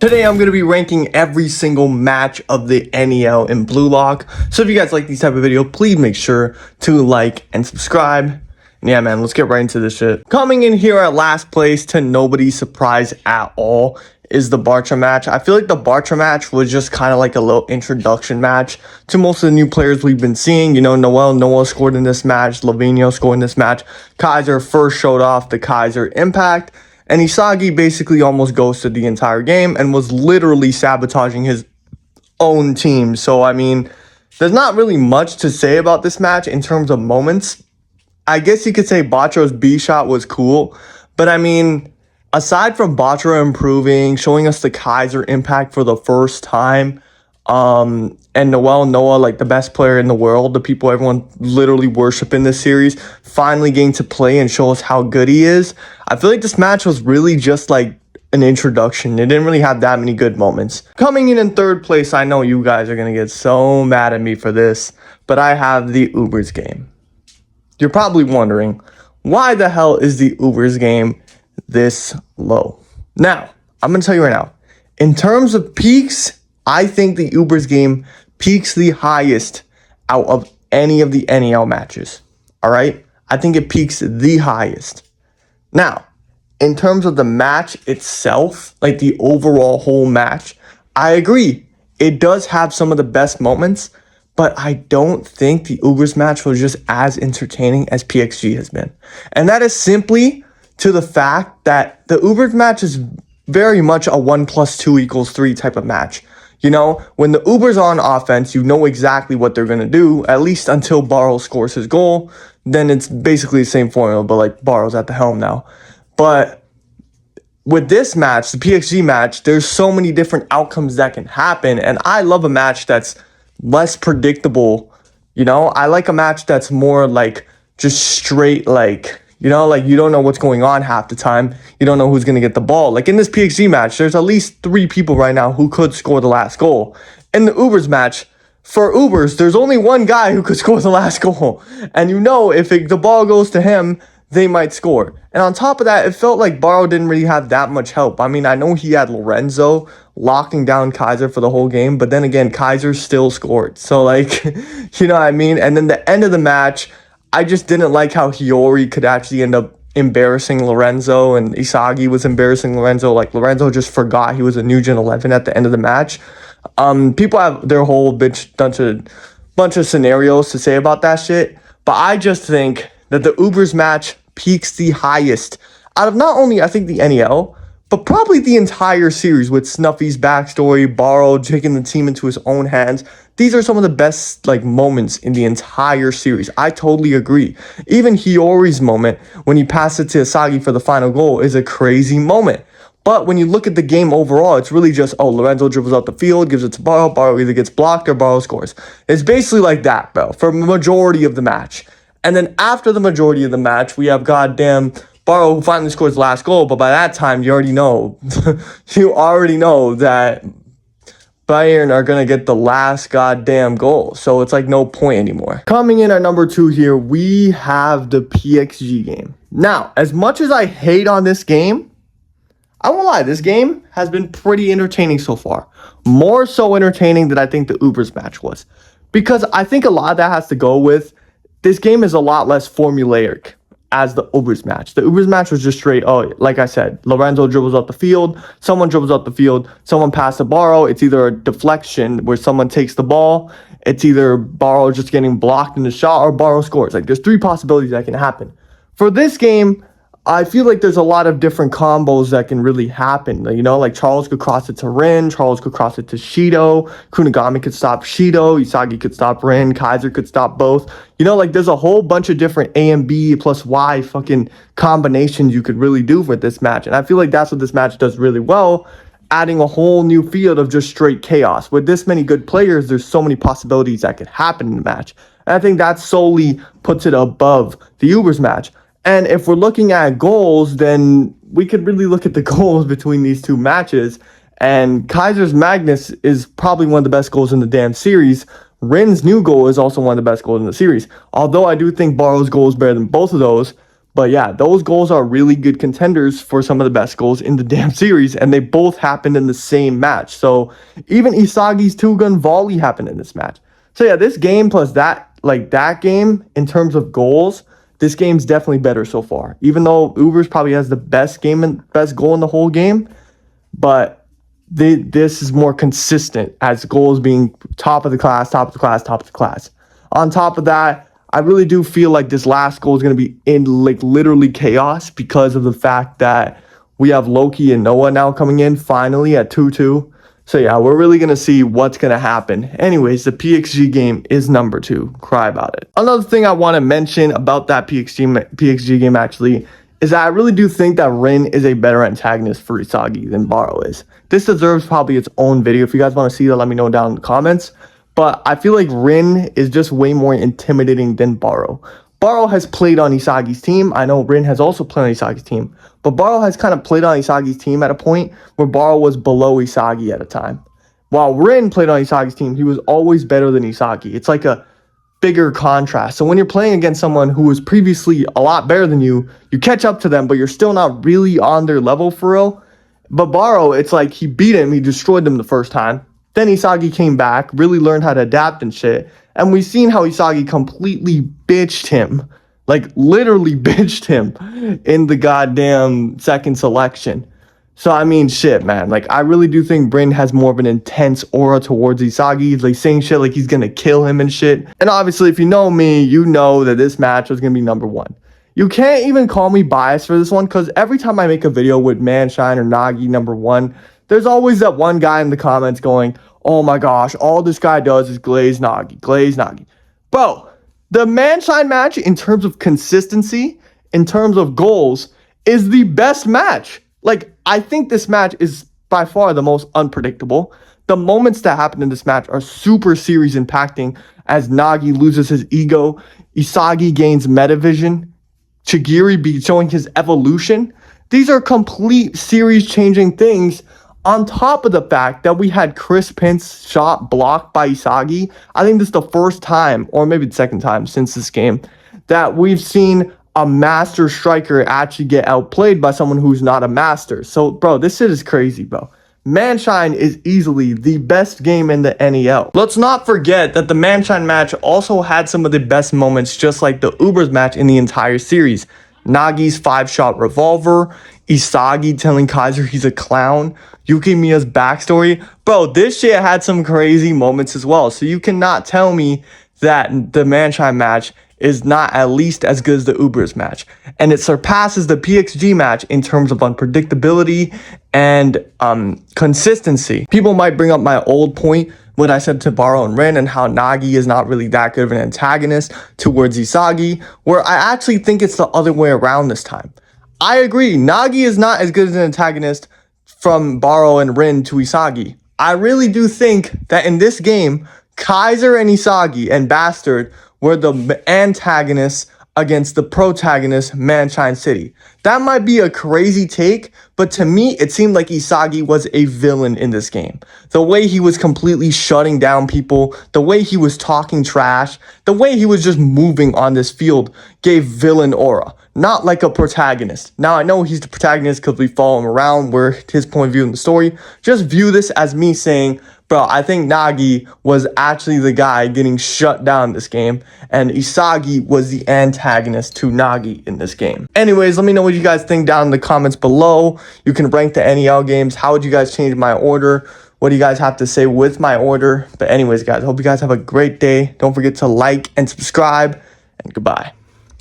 Today I'm going to be ranking every single match of the NEL in bluelock. So if you guys like these type of videos, please make sure to like and subscribe. And yeah, man, let's get right into this shit. Coming in here at last place, to nobody's surprise at all, is the Barcha match. I feel like the Barcha match was just kind of like a little introduction match to most of the new players we've been seeing. You know, Noah scored in this match, Lavinio scored in this match, Kaiser first showed off the Kaiser impact, and Isagi basically almost ghosted the entire game and was literally sabotaging his own team. So, I mean, there's not really much to say about this match in terms of moments. I guess you could say Barcha's B shot was cool, but I mean, aside from Barcha improving, showing us the Kaiser impact for the first time, and Noah, like the best player in the world, the people everyone literally worship in this series, finally getting to play and show us how good he is. I feel like this match was really just like an introduction. It didn't really have that many good moments. Coming in third place, I know you guys are going to get so mad at me for this, but I have the Ubers game. You're probably wondering, why the hell is the Ubers game this low? Now, I'm going to tell you right now, in terms of peaks, I think the Ubers game peaks the highest out of any of the NEL matches. All right? I think it peaks the highest. Now, in terms of the match itself, like the overall whole match, I agree. It does have some of the best moments, but I don't think the Ubers match was just as entertaining as PXG has been. And that is simply to the fact that the Ubers match is very much a 1 + 2 = 3 type of match. You know, when the Ubers are on offense, you know exactly what they're going to do, at least until Barcha scores his goal. Then it's basically the same formula, but like Barcha's at the helm now. But with this match, the PXG match, there's so many different outcomes that can happen. And I love a match that's less predictable. You know, I like a match that's more like just straight, like, you know, like you don't know what's going on half the time. You don't know who's going to get the ball. Like in this PXG match, there's at least 3 people right now who could score the last goal. In the Ubers match, for Ubers, there's only one guy who could score the last goal. And you know, if the ball goes to him, they might score. And on top of that, it felt like Barcha didn't really have that much help. I mean, I know he had Lorenzo locking down Kaiser for the whole game, but then again, Kaiser still scored. So like, you know what I mean? And then the end of the match, I just didn't like how Hiyori could actually end up embarrassing Lorenzo, and Isagi was embarrassing Lorenzo. Like, Lorenzo just forgot he was a new Gen 11 at the end of the match. People have their whole bunch of scenarios to say about that shit, but I just think that the Ubers match peaks the highest out of not only, I think, the NEL, but probably the entire series, with Snuffy's backstory, Barcha taking the team into his own hands. These are some of the best like moments in the entire series. I totally agree. Even Hiyori's moment when he passed it to Isagi for the final goal is a crazy moment. But when you look at the game overall, it's really just, oh, Lorenzo dribbles out the field, gives it to Barcha, Barcha either gets blocked or Barcha scores. It's basically like that, bro, for the majority of the match. And then after the majority of the match, we have goddamn Barcha who finally scores the last goal, but by that time, you already know, that Bayern are going to get the last goddamn goal. So it's like no point anymore. Coming in at number 2 here, we have the PXG game. Now, as much as I hate on this game, I won't lie, this game has been pretty entertaining so far. More so entertaining than I think the Ubers match was. Because I think a lot of that has to go with this game is a lot less formulaic as the Ubers match. The Ubers match was just straight, oh, like I said, Lorenzo dribbles up the field, someone dribbles up the field, someone passes to Barcha. It's either a deflection where someone takes the ball, it's either Barcha just getting blocked in the shot, or Barcha scores. Like, there's 3 possibilities that can happen. For this game, I feel like there's a lot of different combos that can really happen. You know, like Charles could cross it to Rin, Charles could cross it to Shido, Kunigami could stop Shido, Isagi could stop Rin, Kaiser could stop both. You know, like there's a whole bunch of different A and B plus Y fucking combinations you could really do for this match. And I feel like that's what this match does really well, adding a whole new field of just straight chaos. With this many good players, there's so many possibilities that could happen in the match. And I think that solely puts it above the Ubers match. And if we're looking at goals, then we could really look at the goals between these 2 matches. And Kaiser's Magnus is probably one of the best goals in the damn series. Rin's new goal is also one of the best goals in the series. Although I do think Barcha's goal is better than both of those. But yeah, those goals are really good contenders for some of the best goals in the damn series, and they both happened in the same match. So even Isagi's two-gun volley happened in this match. So yeah, this game plus that game in terms of goals, this game's definitely better so far. Even though Ubers probably has the best game and best goal in the whole game, but this is more consistent as goals being top of the class, top of the class, top of the class. On top of that, I really do feel like this last goal is going to be in like literally chaos because of the fact that we have Loki and Noah now coming in finally at 2-2. So yeah, we're really going to see what's going to happen. Anyways, the PXG game is number 2. Cry about it. Another thing I want to mention about that PXG game actually is that I really do think that Rin is a better antagonist for Isagi than Baro is. This deserves probably its own video. If you guys want to see that, let me know down in the comments. But I feel like Rin is just way more intimidating than Baro. Baro has played on Isagi's team. I know Rin has also played on Isagi's team. But Baro has kind of played on Isagi's team at a point where Baro was below Isagi at a time. While Rin played on Isagi's team, he was always better than Isagi. It's like a bigger contrast. So when you're playing against someone who was previously a lot better than you, you catch up to them, but you're still not really on their level for real. But Baro, it's like he beat him. He destroyed them the first time. Then Isagi came back, really learned how to adapt and shit. And we've seen how Isagi completely bitched him. Like, literally bitched him in the goddamn second selection. So, I mean, shit, man. Like, I really do think Bryn has more of an intense aura towards Isagi. He's, like, saying shit like he's gonna kill him and shit. And obviously, if you know me, you know that this match was gonna be number 1. You can't even call me biased for this one, because every time I make a video with Manshine or Nagi number 1, there's always that one guy in the comments going, oh my gosh, all this guy does is glaze Nagi, glaze Nagi. Bro, the Manshine match in terms of consistency, in terms of goals, is the best match. Like, I think this match is by far the most unpredictable. The moments that happen in this match are super series impacting as Nagi loses his ego, Isagi gains metavision, Chigiri be showing his evolution. These are complete series-changing things on top of the fact that we had Chris Pence shot blocked by Isagi. I think this is the first time, or maybe the second time since this game, that we've seen a master striker actually get outplayed by someone who's not a master. So, bro, this shit is crazy, bro. Manshine is easily the best game in the NEL. Let's not forget that the Manshine match also had some of the best moments, just like the Ubers match in the entire series. Nagi's 5-shot revolver, Isagi telling Kaiser he's a clown, Yukimiya's backstory. Bro, this shit had some crazy moments as well. So you cannot tell me that the Manshine match is not at least as good as the Ubers match. And it surpasses the PXG match in terms of unpredictability and consistency. People might bring up my old point when I said to Baro and Rin and how Nagi is not really that good of an antagonist towards Isagi, where I actually think it's the other way around this time. I agree, Nagi is not as good as an antagonist from Baro and Rin to Isagi. I really do think that in this game, Kaiser and Isagi and Bastard were the antagonists against the protagonist, Manshine City. That might be a crazy take, but to me, it seemed like Isagi was a villain in this game. The way he was completely shutting down people, the way he was talking trash, the way he was just moving on this field gave villain aura, not like a protagonist. Now, I know he's the protagonist because we follow him around, we're his point of view in the story. Just view this as me saying, bro, I think Nagi was actually the guy getting shut down this game, and Isagi was the antagonist to Nagi in this game. Anyways, let me know what you guys think down in the comments below. You can rank the NEL games. How would you guys change my order? What do you guys have to say with my order? But anyways, guys, I hope you guys have a great day. Don't forget to like and subscribe, and goodbye.